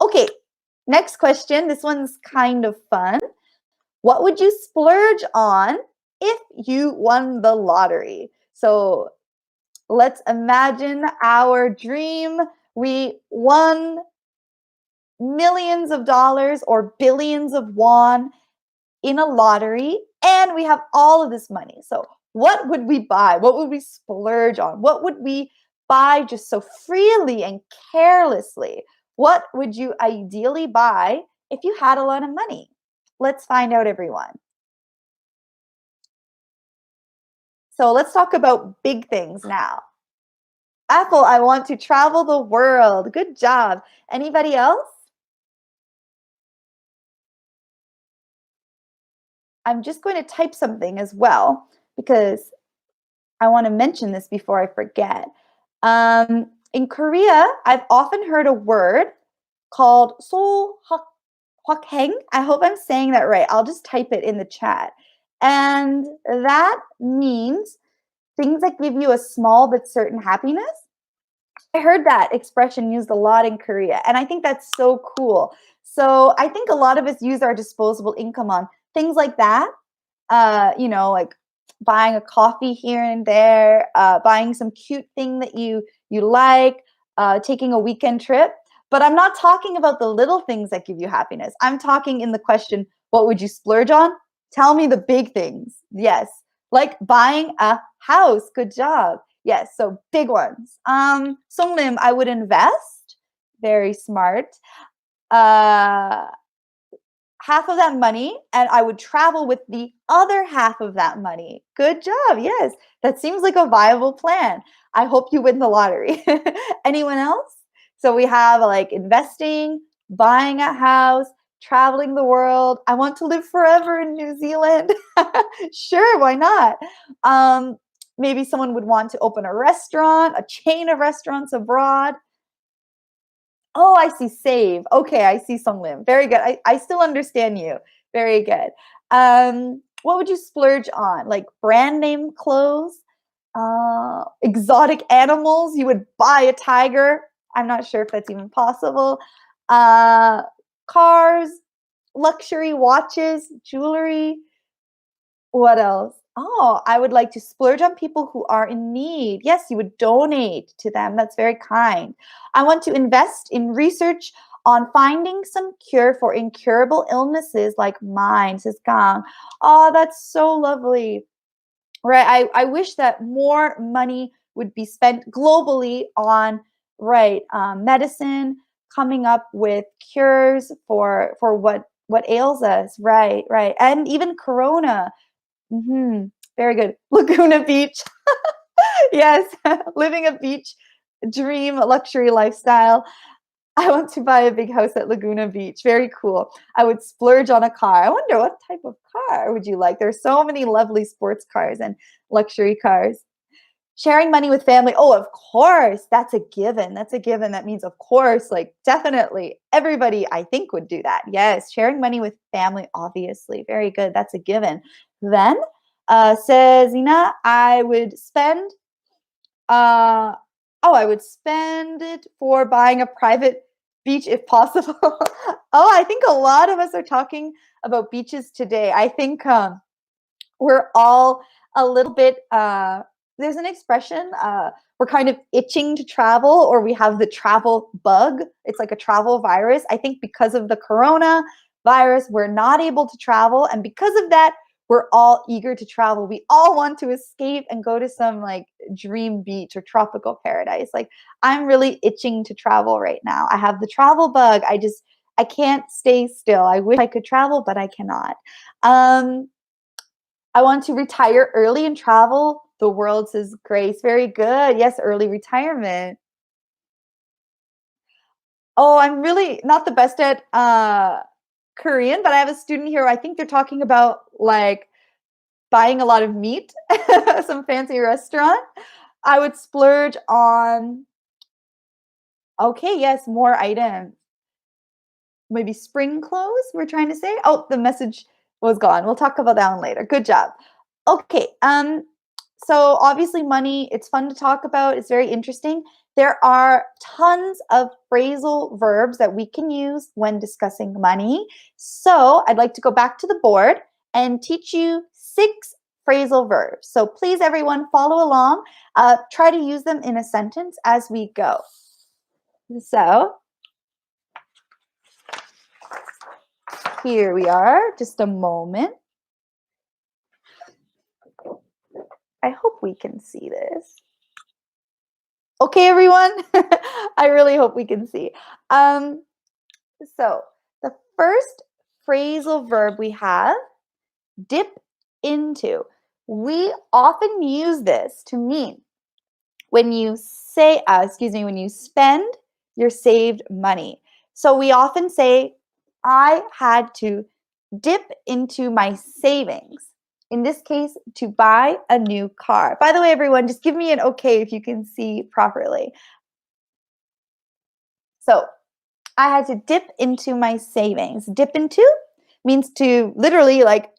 Okay, next question. This one's kind of fun. What would you splurge on if you won the lottery? So let's imagine our dream. We won millions of dollars or billions of won in a lottery, and we have all of this money. So what would we buy? What would we splurge on? What would we buy just so freely and carelessly? What would you ideally buy if you had a lot of money? Let's find out, everyone. So let's talk about big things now. Apple, I want to travel the world. Good job. Anybody else? I'm just going to type something as well because I want to mention this before I forget. In Korea, I've often heard a word called sohwakheng. I hope I'm saying that right. I'll just type it in the chat. And that means things that give you a small but certain happiness. I heard that expression used a lot in Korea, and I think that's so cool. So I think a lot of us use our disposable income on things like that. Like buying a coffee here and there, buying some cute thing that you like, taking a weekend trip. But I'm not talking about the little things that give you happiness. I'm talking in the question, what would you splurge on? Tell me the big things. Yes, like buying a house. Good job. Yes, so big ones. Songlim, I would invest. Very smart. Half of that money, and I would travel with the other half of that money. Good job. Yes, that seems like a viable plan. I hope you win the lottery. Anyone else? So we have like investing, buying a house, traveling the world. I want to live forever in New Zealand. Sure, why not? Maybe someone would want to open a restaurant, a chain of restaurants abroad. Oh, I see. Save. Okay, I see Songlim. Very good. I still understand you. Very good. What would you splurge on? Like brand name clothes, exotic animals. You would buy a tiger. I'm not sure if that's even possible. Cars, luxury watches, jewelry. What else? Oh, I would like to splurge on people who are in need. Yes, you would donate to them. That's very kind. I want to invest in research on finding some cure for incurable illnesses like mine, says Gang. Oh, that's so lovely. Right. I wish that more money would be spent globally on medicine, coming up with cures for what ails us. Right, right. And even corona. Very good. Laguna Beach. Yes, living a beach dream luxury lifestyle. I want to buy a big house at Laguna Beach. Very cool. I would splurge on a car. I wonder what type of car would you like? There's so many lovely sports cars and luxury cars. Sharing money with family. Oh, of course. That's a given. That's a given. That means, of course, like definitely everybody I think would do that. Yes, sharing money with family, obviously. Very good. That's a given. Then, says Ina, I would spend, I would spend it for buying a private beach if possible. Oh, I think a lot of us are talking about beaches today. I think we're all a little bit, there's an expression, we're kind of itching to travel, or we have the travel bug. It's like a travel virus. I think because of the corona virus, we're not able to travel. And because of that, we're all eager to travel. We all want to escape and go to some like dream beach or tropical paradise. Like I'm really itching to travel right now. I have the travel bug. I can't stay still. I wish I could travel, but I cannot. I want to retire early and travel the world, says Grace. Very good. Yes, early retirement. Oh, I'm really not the best at Korean, but I have a student here. I think they're talking about like buying a lot of meat, some fancy restaurant. I would splurge on, okay, yes, more items. Maybe spring clothes, we're trying to say. Oh, the message was gone. We'll talk about that one later. Good job. Okay, so obviously money, it's fun to talk about. It's very interesting. There are tons of phrasal verbs that we can use when discussing money. So I'd like to go back to the board and teach you 6 phrasal verbs. So please, everyone, follow along. Try to use them in a sentence as we go. So here we are. Just a moment. I hope we can see this. Okay, everyone? I really hope we can see. So the first phrasal verb we have, dip into. We often use this to mean when you say, when you spend your saved money. So we often say, I had to dip into my savings. In this case, to buy a new car. By the way, everyone, just give me an okay if you can see properly. So I had to dip into my savings. Dip into means to literally like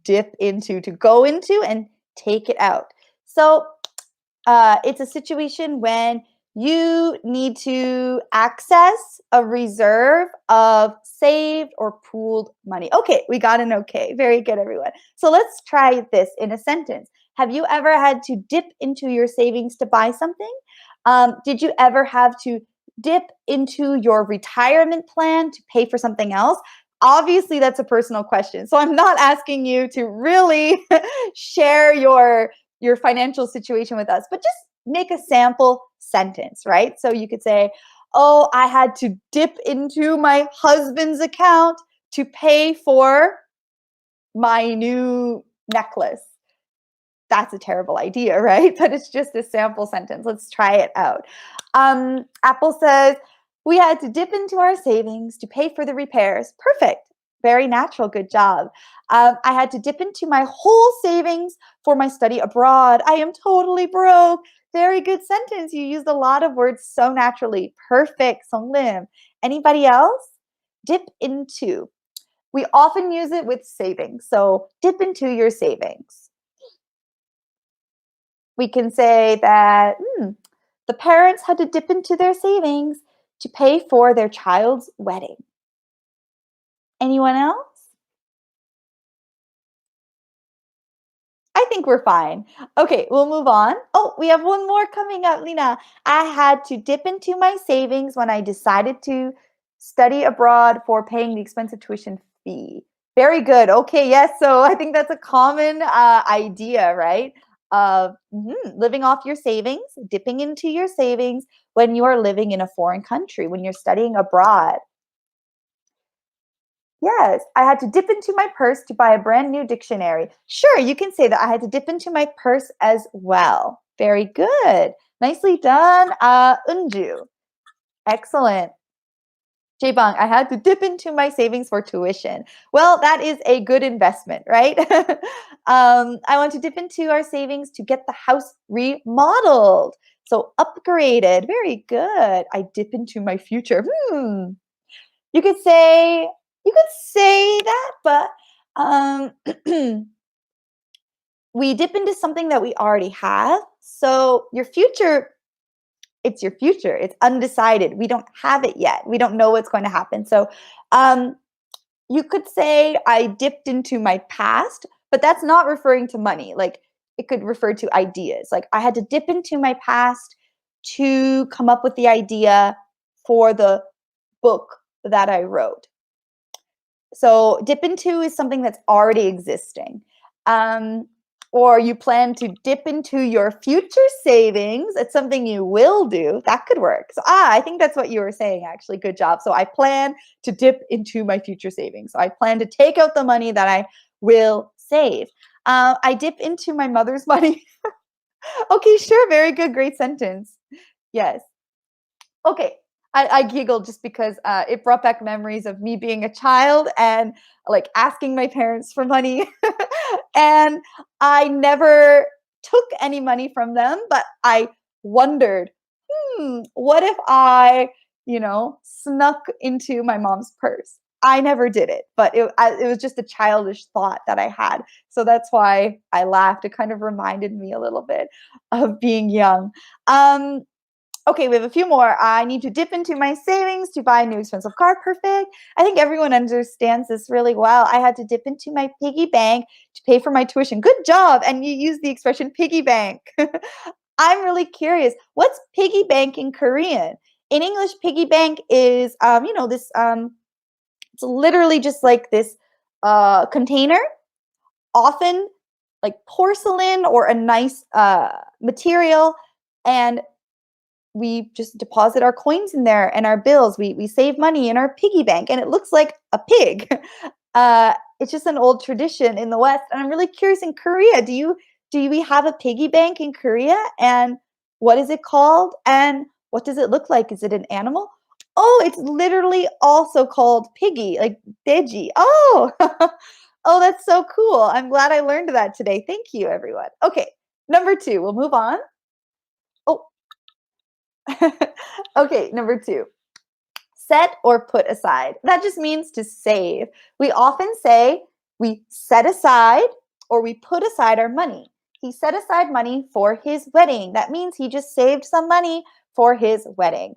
dip into, to go into and take it out. So it's a situation when you need to access a reserve of saved or pooled money. Okay, we got an okay. Very good, everyone. So let's try this in a sentence. Have you ever had to dip into your savings to buy something? Did you ever have to dip into your retirement plan to pay for something else? Obviously, that's a personal question. So I'm not asking you to really share your financial situation with us, but just make a sample sentence, right? So you could say, oh, I had to dip into my husband's account to pay for my new necklace. That's a terrible idea, right? But it's just a sample sentence. Let's try it out. Apple says, we had to dip into our savings to pay for the repairs. Perfect. Very natural. Good job. I had to dip into my whole savings for my study abroad. I am totally broke. Very good sentence. You used a lot of words so naturally. Perfect. Songlim. Anybody else? Dip into. We often use it with savings. So dip into your savings. We can say that the parents had to dip into their savings to pay for their child's wedding. Anyone else? I think we're fine. Okay, we'll move on. Oh, we have one more coming up, Lina. I had to dip into my savings when I decided to study abroad for paying the expensive tuition fee. Very good. Okay, yes. So I think that's a common idea, right? Of living off your savings, dipping into your savings when you are living in a foreign country, when you're studying abroad. Yes, I had to dip into my purse to buy a brand new dictionary. Sure, you can say that I had to dip into my purse as well. Very good. Nicely done, Unju. Excellent. Jaebang, I had to dip into my savings for tuition. Well, that is a good investment, right? I want to dip into our savings to get the house remodeled. So upgraded. Very good. I dip into my future. You could say that, but we dip into something that we already have. So your future, it's your future. It's undecided. We don't have it yet. We don't know what's going to happen. So you could say I dipped into my past, but that's not referring to money. Like it could refer to ideas. Like I had to dip into my past to come up with the idea for the book that I wrote. So dip into is something that's already existing. Or you plan to dip into your future savings. It's something you will do. That could work. So I think that's what you were saying, actually. Good job. So I plan to dip into my future savings. So I plan to take out the money that I will save. I dip into my mother's money. Okay, sure. Very good. Great sentence. Yes. Okay. I giggled just because it brought back memories of me being a child and like asking my parents for money. And I never took any money from them, but I wondered, what if I, snuck into my mom's purse? I never did it, but it was just a childish thought that I had. So that's why I laughed. It kind of reminded me a little bit of being young. Okay, we have a few more. I need to dip into my savings to buy a new expensive car. Perfect. I think everyone understands this really well. I had to dip into my piggy bank to pay for my tuition. Good job. And you use the expression piggy bank. I'm really curious. What's piggy bank in Korean? In English, piggy bank is, this, it's literally just like this container, often like porcelain or a nice material. And we just deposit our coins in there and our bills. We save money in our piggy bank, and it looks like a pig. It's just an old tradition in the West, and I'm really curious in Korea. Do we have a piggy bank in Korea? And what is it called? And what does it look like? Is it an animal? Oh, it's literally also called piggy, like deji. Oh, oh, that's so cool. I'm glad I learned that today. Thank you, everyone. Okay, number 2. We'll move on. Oh, okay, number 2. Set or put aside. That just means to save. We often say we set aside or we put aside our money. He set aside money for his wedding. That means he just saved some money for his wedding.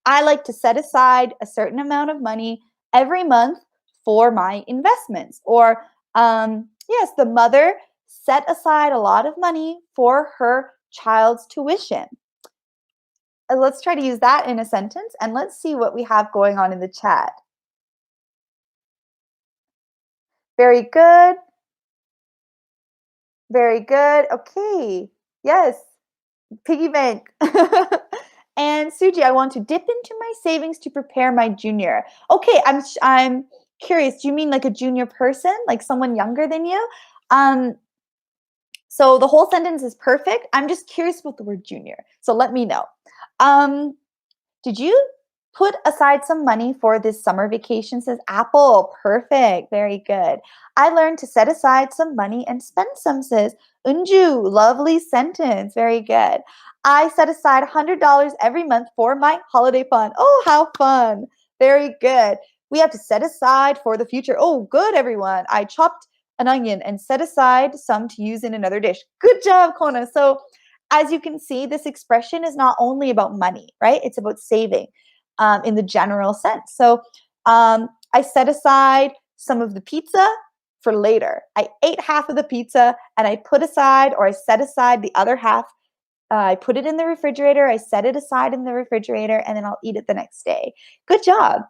I like to set aside a certain amount of money every month for my investments. Or, yes, the mother set aside a lot of money for her child's tuition. Let's try to use that in a sentence, and let's see what we have going on in the chat. Very good. Very good. Okay. Yes. Piggy bank. And Suji, I want to dip into my savings to prepare my junior. Okay, I'm curious. Do you mean like a junior person, like someone younger than you? So the whole sentence is perfect. I'm just curious about the word junior. So let me know. Did you put aside some money for this summer vacation, says Apple? Perfect. Very good. I learned to set aside some money and spend some, says Unju. Lovely sentence. Very good. I set aside $100 every month for my holiday fund. Oh, how fun. Very good. We have to set aside for the future. Oh, good, everyone. I chopped an onion and set aside some to use in another dish. Good job, Kona. So as you can see, this expression is not only about money, right? It's about saving in the general sense. So I set aside some of the pizza for later. I ate half of the pizza and I put aside, or I set aside the other half. I put it in the refrigerator. I set it aside in the refrigerator, and then I'll eat it the next day. Good job.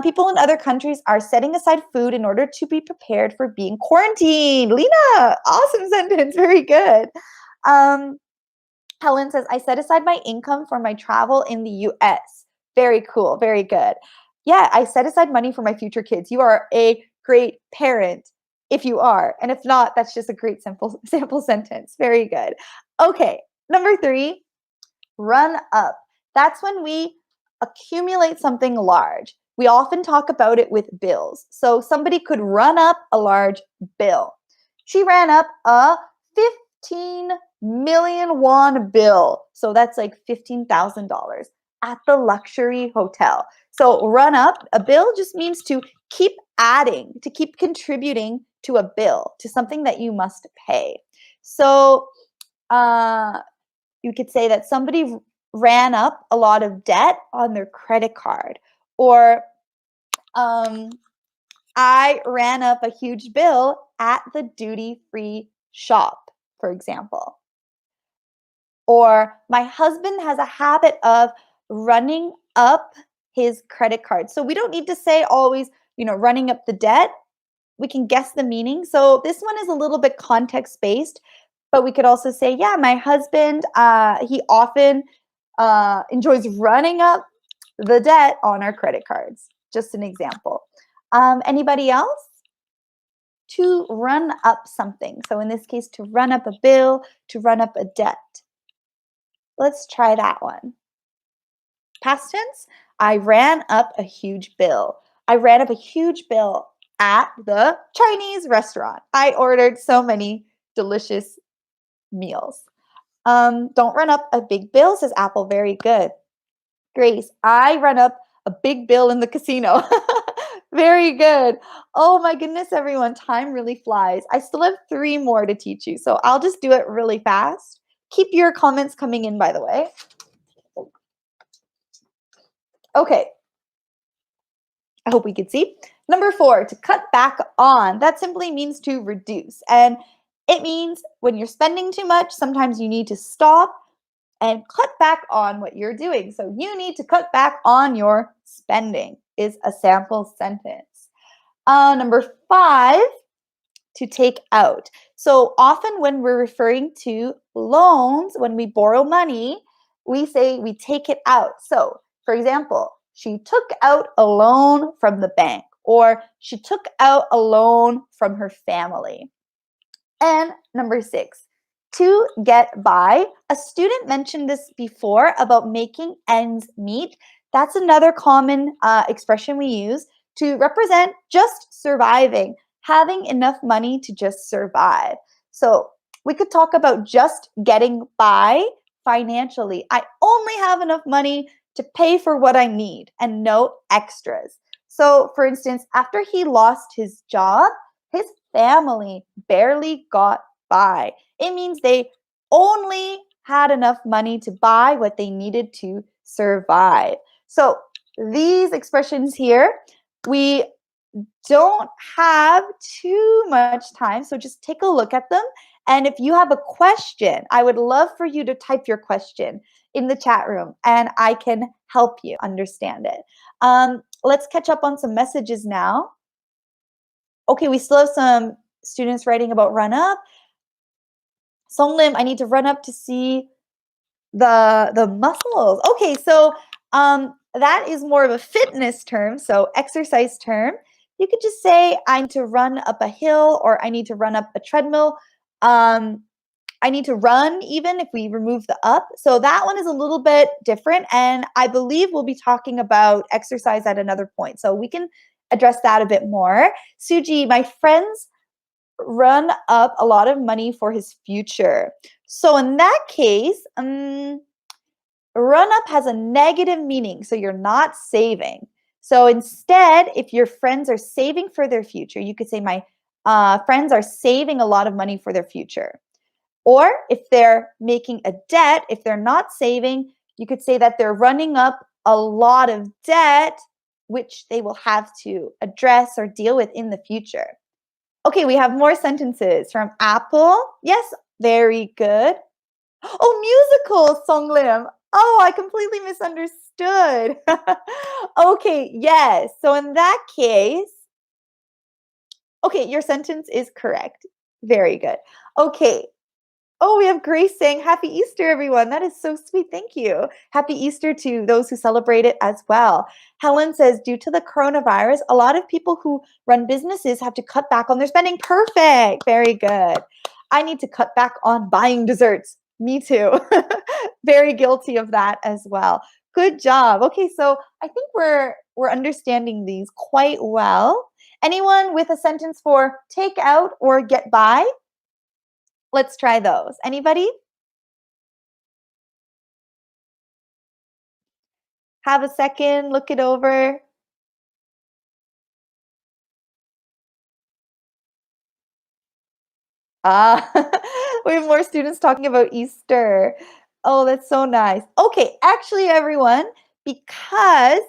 People in other countries are setting aside food in order to be prepared for being quarantined. Lena, awesome sentence. Very good. Helen says, I set aside my income for my travel in the US. Very cool. Very good. Yeah, I set aside money for my future kids. You are a great parent if you are. And if not, that's just a great sample sentence. Very good. Okay, number 3, run up. That's when we accumulate something large. We often talk about it with bills. So somebody could run up a large bill. She ran up a 15 million won bill. So that's like $15,000 at the luxury hotel. So run up a bill just means to keep adding, to keep contributing to a bill, to something that you must pay. So you could say that somebody ran up a lot of debt on their credit card, or I ran up a huge bill at the duty-free shop, for example. Or my husband has a habit of running up his credit card. So we don't need to say always, running up the debt. We can guess the meaning. So this one is a little bit context-based, but we could also say, yeah, my husband, he often enjoys running up the debt on our credit cards. Just an example. Anybody else? To run up something. So in this case, to run up a bill, to run up a debt. Let's try that one. Past tense, I ran up a huge bill. I ran up a huge bill at the Chinese restaurant. I ordered so many delicious meals. Don't run up a big bill, says Apple. Very good. Grace, I run up a big bill in the casino. Very good. Oh my goodness, everyone. Time really flies. I still have 3 more to teach you, so I'll just do it really fast. Keep your comments coming in, by the way. Okay. I hope we could see. Number 4, to cut back on. That simply means to reduce. And it means when you're spending too much, sometimes you need to stop and cut back on what you're doing. So you need to cut back on your spending is a sample sentence. Number 5, to take out. So often when we're referring to loans, when we borrow money, we say we take it out. So for example, she took out a loan from the bank, or she took out a loan from her family. And number 6, to get by. A student mentioned this before about making ends meet. That's another common expression we use to represent just surviving, having enough money to just survive. So we could talk about just getting by financially. I only have enough money to pay for what I need and no extras. So for instance, after he lost his job, his family barely got by. It means they only had enough money to buy what they needed to survive. So these expressions here, we don't have too much time, so just take a look at them. And if you have a question, I would love for you to type your question in the chat room and I can help you understand it. Let's catch up on some messages now. Okay, we still have some students writing about run up. Songlim, I need to run up to see the muscles. Okay, so that is more of a fitness term, so exercise term. You could just say, I need to run up a hill, or I need to run up a treadmill. I need to run, even if we remove the up. So that one is a little bit different, and I believe we'll be talking about exercise at another point. So we can address that a bit more. Suji, my friends run up a lot of money for his future. So in that case, run up has a negative meaning, so you're not saving. So instead, if your friends are saving for their future, you could say my friends are saving a lot of money for their future. Or if they're making a debt, if they're not saving, you could say that they're running up a lot of debt, which they will have to address or deal with in the future. Okay, we have more sentences from Apple. Yes, very good. Oh, musical, Songlim. Oh, I completely misunderstood. Okay, yes. So in that case, okay, your sentence is correct. Very good. Okay. Oh, we have Grace saying, Happy Easter, everyone. That is so sweet. Thank you. Happy Easter to those who celebrate it as well. Helen says, due to the coronavirus, a lot of people who run businesses have to cut back on their spending. Perfect. Very good. I need to cut back on buying desserts. Me too. Very guilty of that as well. Good job. Okay, so I think we're understanding these quite well. Anyone with a sentence for take out or get by? Let's try those. Anybody? Have a second, look it over. Ah, we have more students talking about Easter. Oh, that's so nice. Okay, actually, everyone, because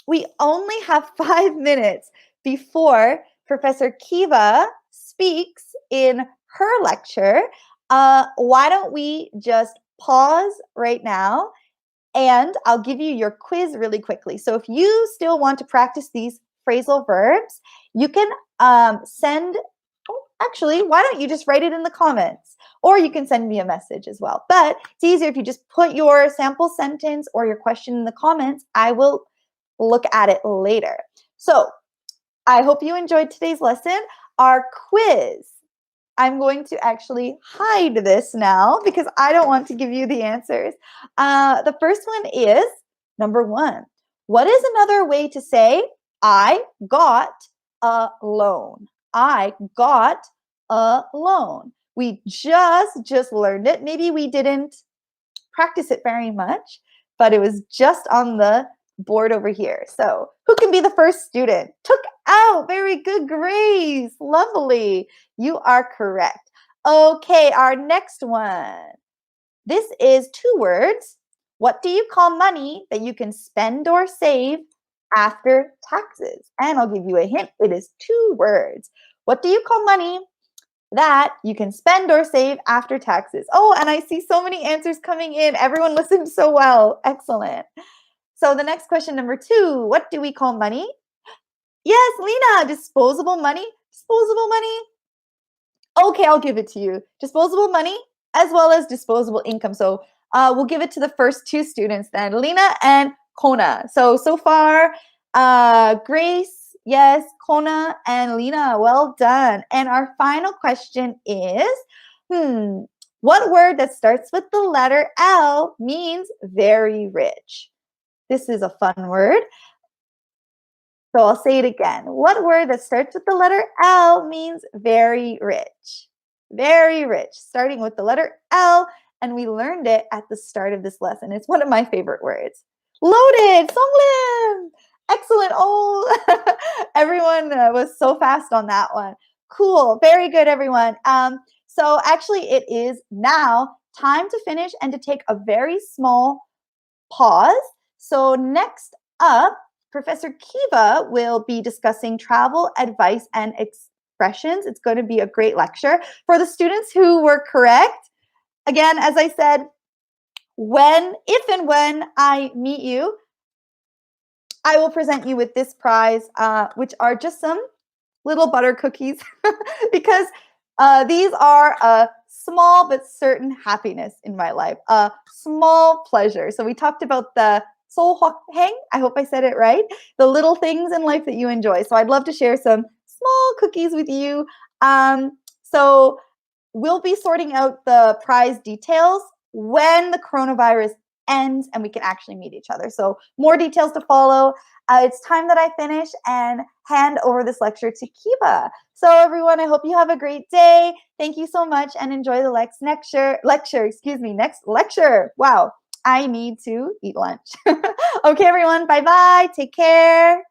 we only have 5 minutes before Professor Kiva speaks in her lecture, why don't we just pause right now and I'll give you your quiz really quickly. So if you still want to practice these phrasal verbs, you can send, oh, actually, why don't you just write it in the comments? Or you can send me a message as well. But it's easier if you just put your sample sentence or your question in the comments. I will look at it later. So I hope you enjoyed today's lesson. Our quiz. I'm going to actually hide this now because I don't want to give you the answers. The first one is number 1. What is another way to say I got a loan? I got a loan. We just learned it. Maybe we didn't practice it very much, but it was just on the board over here. So who can be the first student? Took out. Very good, Grace. Lovely. You are correct. Okay, our next one. This is 2 words. What do you call money that you can spend or save after taxes? And I'll give you a hint. It is 2 words. What do you call money that you can spend or save after taxes? Oh, and I see so many answers coming in. Everyone listened so well. Excellent. So the next question, number 2, what do we call money? Yes, Lena, disposable money. Disposable money. Okay, I'll give it to you. Disposable money as well as disposable income. So we'll give it to the first 2 students then, Lena and Kona. So far, Grace, yes, Kona and Lena, well done. And our final question is, what word that starts with the letter L means very rich? This is a fun word. So I'll say it again. What word that starts with the letter L means very rich? Very rich, starting with the letter L, and we learned it at the start of this lesson. It's one of my favorite words. Loaded, Songlim! Excellent. Oh, everyone was so fast on that one. Cool. Very good, everyone. So actually, it is now time to finish and to take a very small pause. So next up, Professor Kiva will be discussing travel advice and expressions. It's going to be a great lecture. For the students who were correct, again, as I said, if and when I meet you, I will present you with this prize, which are just some little butter cookies, because these are a small but certain happiness in my life, a small pleasure. So we talked about the heng. I hope I said it right. The little things in life that you enjoy. So I'd love to share some small cookies with you. So we'll be sorting out the prize details when the coronavirus ends and we can actually meet each other. So more details to follow. It's time that I finish and hand over this lecture to Kiva. So everyone, I hope you have a great day. Thank you so much and enjoy the next lecture. Wow, I need to eat lunch. Okay, everyone, bye-bye. Take care.